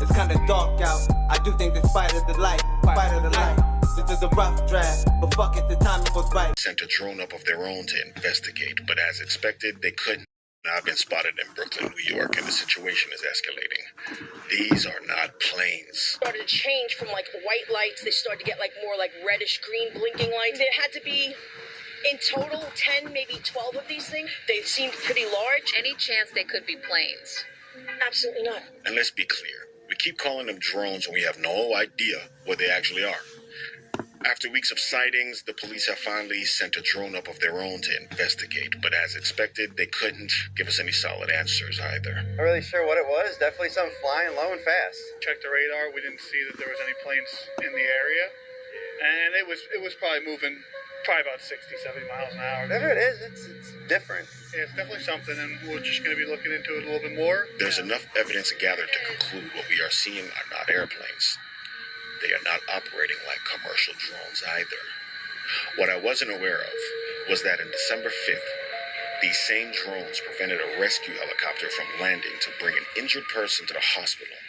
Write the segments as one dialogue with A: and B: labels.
A: It's kinda dark out. I do think that fight of the light, fight of the light. This is a rough draft, but fuck it, the timing was right.
B: Sent a drone up of their own to investigate, but as expected, they couldn't. I've been spotted in Brooklyn, New York, and the situation is escalating. These are not planes.
C: Started to change from like white lights. They started to get like more like reddish green blinking lights. There had to be in total 10, maybe 12 of these things. They seemed pretty large.
D: Any chance they could be planes?
C: Absolutely not.
B: And let's be clear, we keep calling them drones and we have no idea what they actually are. After weeks of sightings, the police have finally sent a drone up of their own to investigate, but as expected, they couldn't give us any solid answers either.
E: Not really sure what it was. Definitely something flying low and fast.
F: Checked the radar. We didn't see that there was any planes in the area, and it was probably moving about 60, 70 miles an hour.
E: Whatever it is, it's different.
F: Yeah, it's definitely something, and we're just going to be looking into it a little bit more.
B: There's enough evidence gathered to conclude what we are seeing are not airplanes. They are not operating like commercial drones either. What I wasn't aware of was that on December 5th, these same drones prevented a rescue helicopter from landing to bring an injured person to the hospital.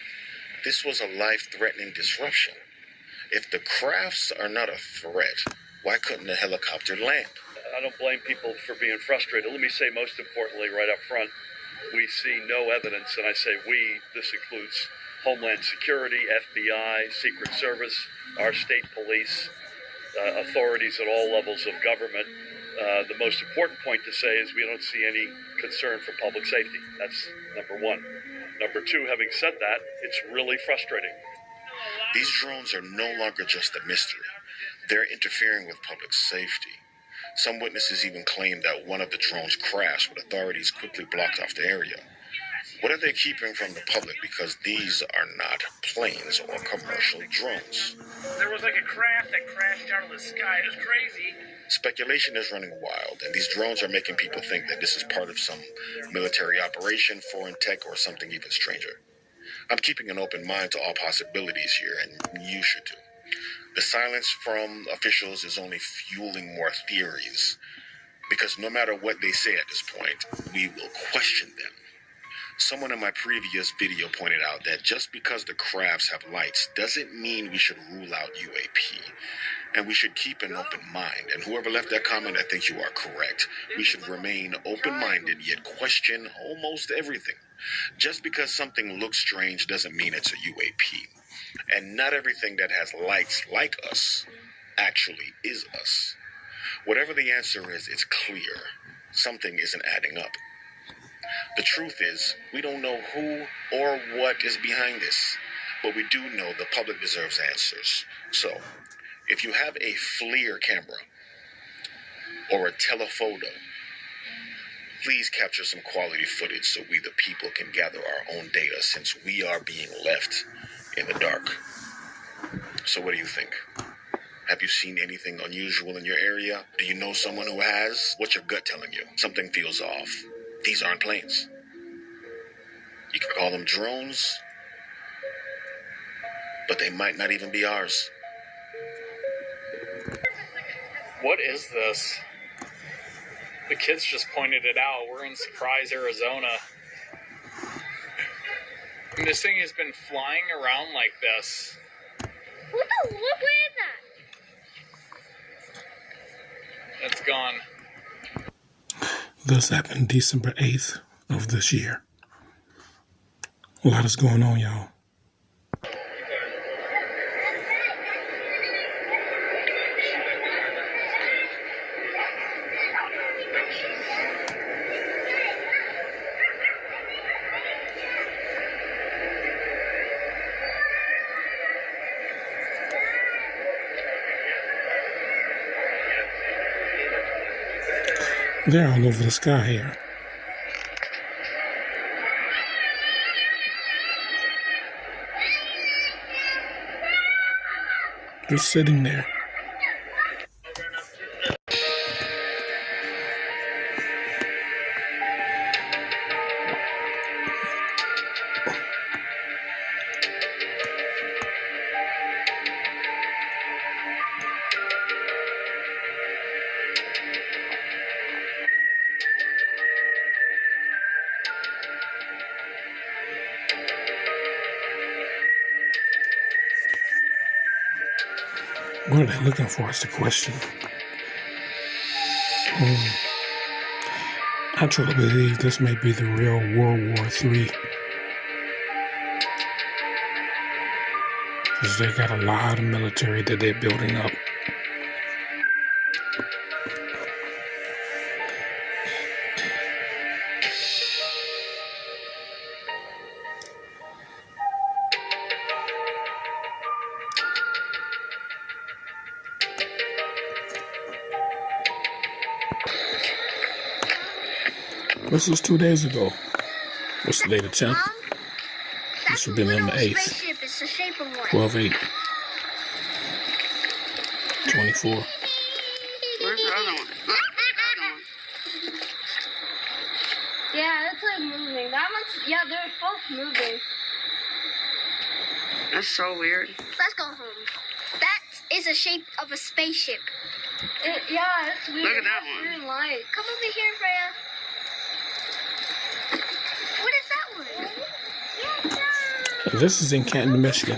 B: This was a life-threatening disruption. If the crafts are not a threat, why couldn't the helicopter land?
G: I don't blame people for being frustrated. Let me say, most importantly, right up front, we see no evidence, and I say we, this includes Homeland Security, FBI, Secret Service, our state police, authorities at all levels of government. The most important point to say is we don't see any concern for public safety. That's number one. Number two, having said that, it's really frustrating.
B: These drones are no longer just a mystery. They're interfering with public safety. Some witnesses even claim that one of the drones crashed, but authorities quickly blocked off the area. What are they keeping from the public? Because these are not planes or commercial drones.
H: There was like a craft that crashed out of the sky. It was crazy.
B: Speculation is running wild, and these drones are making people think that this is part of some military operation, foreign tech, or something even stranger. I'm keeping an open mind to all possibilities here, and you should too. The silence from officials is only fueling more theories, because no matter what they say at this point, we will question them. Someone in my previous video pointed out that just because the crafts have lights doesn't mean we should rule out UAP. And we should keep an open mind. And whoever left that comment, I think you are correct. We should remain open-minded, yet question almost everything. Just because something looks strange doesn't mean it's a UAP. And not everything that has lights like us actually is us. Whatever the answer is, it's clear. Something isn't adding up. The truth is, we don't know who or what is behind this, but we do know the public deserves answers. So, if you have a FLIR camera or a telephoto, please capture some quality footage so we the people can gather our own data, since we are being left in the dark. So what do you think? Have you seen anything unusual in your area? Do you know someone who has? What's your gut telling you? Something feels off. These aren't planes. You can call them drones, but they might not even be ours.
I: What is this? The kids just pointed it out. We're in Surprise, Arizona. And this thing has been flying around like this.
J: What the? Look, where is that?
I: It's gone.
K: This happened December 8th of this year. A lot is going on, y'all. They're all over the sky here. Just sitting there. What are they looking for is the question. I truly believe this may be the real World War III. Because they got a lot of military that they're building up. This was 2 days ago. What's the date, the 10th? This would be on the 8th.
J: It's the shape of one.
K: 12/8. 24.
L: Where's the other one?
J: Yeah, it's like moving. That one's, yeah, they're both moving.
L: That's so weird.
J: Let's go home. That is the shape of a spaceship. Yeah, it's weird.
L: Look at that
J: It's
L: one.
J: weird light. Come over here, Freya. What is that one?
K: This is in Canton, Michigan.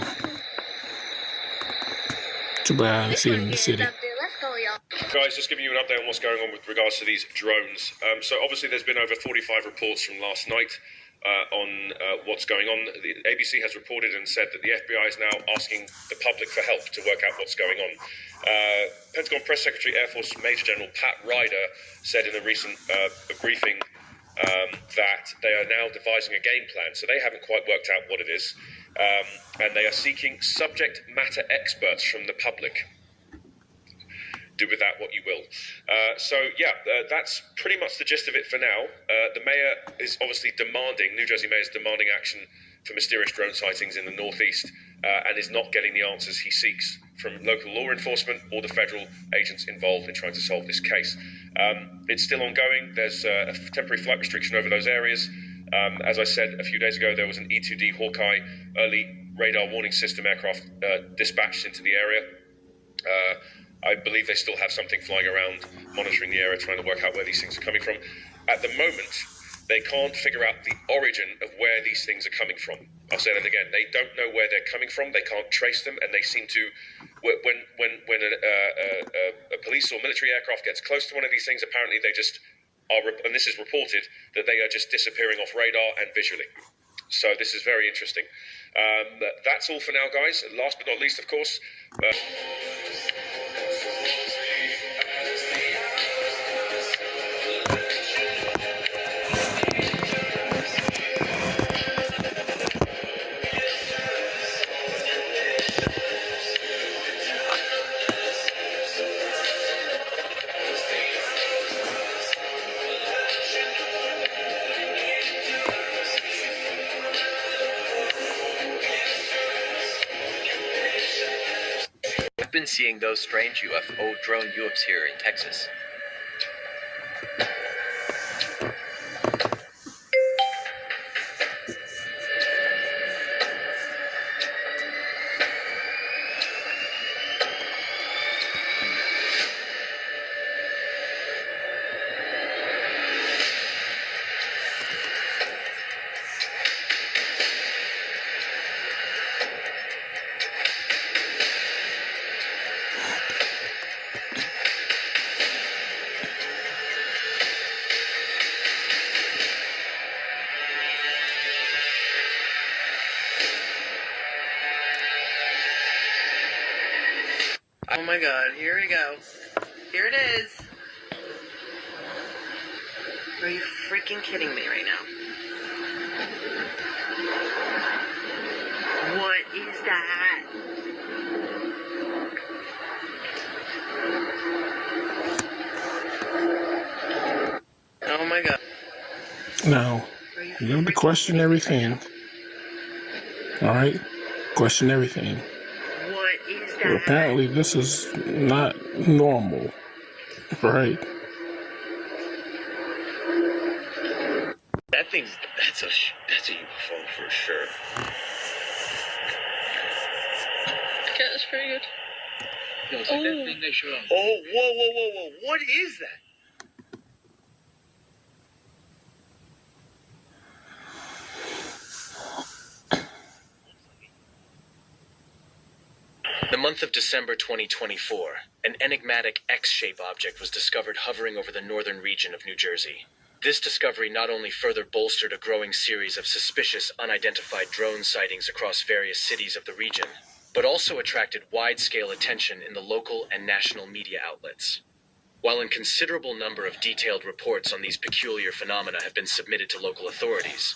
K: Too bad I haven't seen it in the city.
J: Let's go, y'all.
M: Guys, just giving you an update on what's going on with regards to these drones. So obviously there's been over 45 reports from last night on what's going on. The ABC has reported and said that the FBI is now asking the public for help to work out what's going on. Pentagon Press Secretary Air Force Major General Pat Ryder said in a recent briefing that they are now devising a game plan. So they haven't quite worked out what it is. And they are seeking subject matter experts from the public. Do with that what you will. That's pretty much the gist of it for now. The mayor is obviously New Jersey mayor is demanding action for mysterious drone sightings in the Northeast and is not getting the answers he seeks from local law enforcement or the federal agents involved in trying to solve this case. It's still ongoing. There's a temporary flight restriction over those areas. As I said a few days ago, there was an E-2D Hawkeye early radar warning system aircraft dispatched into the area. I believe they still have something flying around, monitoring the area, trying to work out where these things are coming from. At the moment, they can't figure out the origin of where these things are coming from. I'll say that again. They don't know where they're coming from. They can't trace them, and they seem to, when a police or military aircraft gets close to one of these things, apparently they just are, and this is reported, that they are just disappearing off radar and visually. So this is very interesting. That's all for now, guys. Last but not least, of course.
N: I've been seeing those strange UFO drone UAPs here in Texas.
L: Oh my god, here we go. Here it is. Are you freaking kidding me right now? What is that? Oh my god.
K: Now, you have to question everything. Alright? Question everything. But apparently this is not normal. Right?
N: That's a UFO for sure.
D: Okay, that's pretty good.
I: Yo, is that that thing they showed on?
N: Oh, whoa. What is that?
O: the month of December 2024, an enigmatic X-shaped object was discovered hovering over the northern region of New Jersey. This discovery not only further bolstered a growing series of suspicious, unidentified drone sightings across various cities of the region, but also attracted wide-scale attention in the local and national media outlets. While a considerable number of detailed reports on these peculiar phenomena have been submitted to local authorities,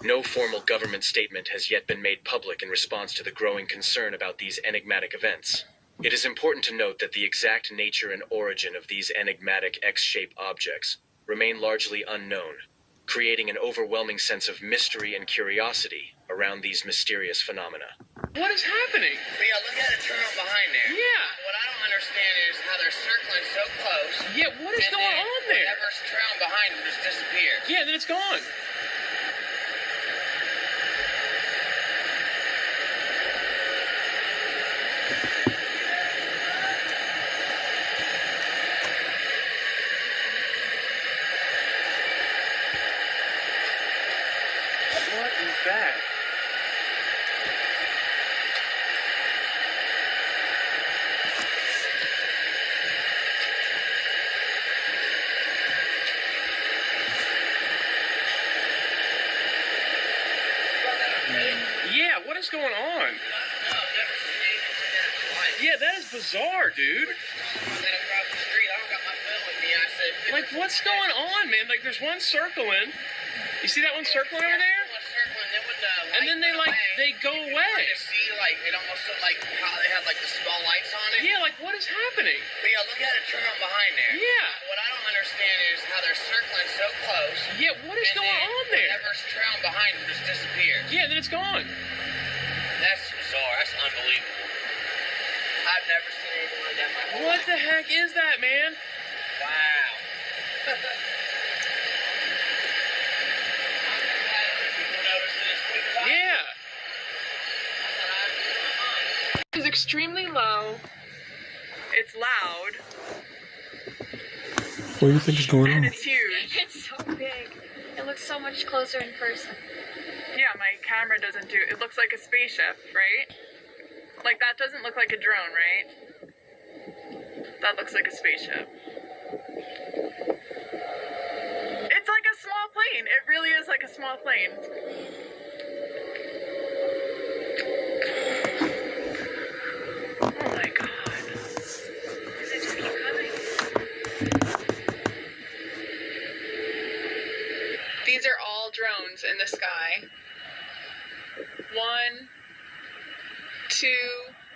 O: no formal government statement has yet been made public in response to the growing concern about these enigmatic events. It is important to note that the exact nature and origin of these enigmatic X-shaped objects remain largely unknown, creating an overwhelming sense of mystery and curiosity around these mysterious phenomena.
P: What is happening?
E: Yeah, look at it turn on behind there.
P: Yeah.
E: What I don't understand is how they're circling so close.
P: Yeah, what is going on there?
E: Whatever's trailing behind them just disappears.
P: Yeah, then it's gone. What is that? Yeah, what is going on? Yeah, that is bizarre, dude. Like, what's going on, man? Like, there's one circling. You see that one circling over there? And then they go away.
E: It almost looked like how they had like the small lights on it.
P: Yeah, like what is happening?
E: But yeah, look at it turn on behind there.
P: Yeah.
E: What I don't understand is how they're circling so close.
P: Yeah, what is going on there?
E: Whatever's trailing behind them just disappears.
P: Yeah, then it's gone.
E: That's bizarre. That's unbelievable. I've never seen anything like that in my whole
P: What
E: life.
P: the heck is that, man?
E: Wow.
P: Yeah. It's extremely low. It's loud.
K: What do you think is going on?
P: And it's huge.
J: It's so big. It looks so much closer in person.
D: Yeah, my camera doesn't do it. Looks like a spaceship, right? Like that doesn't look like a drone, right? That looks like a spaceship. It's like a small plane. It really is like a small plane. Oh my god. Is it just keep coming? These are all drones in the sky. 1, 2,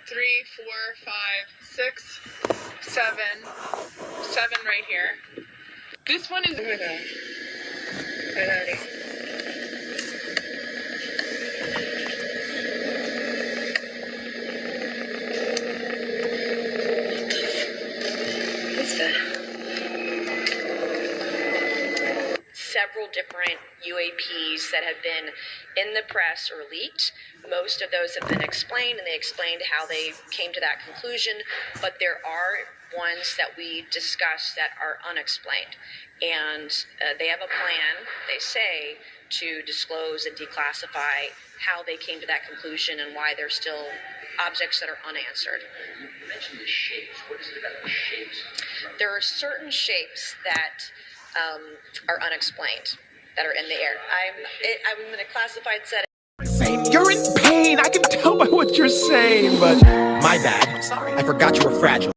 D: 3, 4, 5, 6, 7. 7 right here. This one is.
C: What's that? Several different UAPs that have been in the press or leaked. Most of those have been explained, and they explained how they came to that conclusion, but there are ones that we discussed that are unexplained. And they have a plan, they say, to disclose and declassify how they came to that conclusion and why there's still objects that are unanswered.
O: You mentioned the shapes. What is it about the shapes?
C: There are certain shapes that are unexplained, that are in the air. I'm in a classified setting.
Q: You're in pain. I can tell by what you're saying, but my bad. I'm sorry. I forgot you were fragile.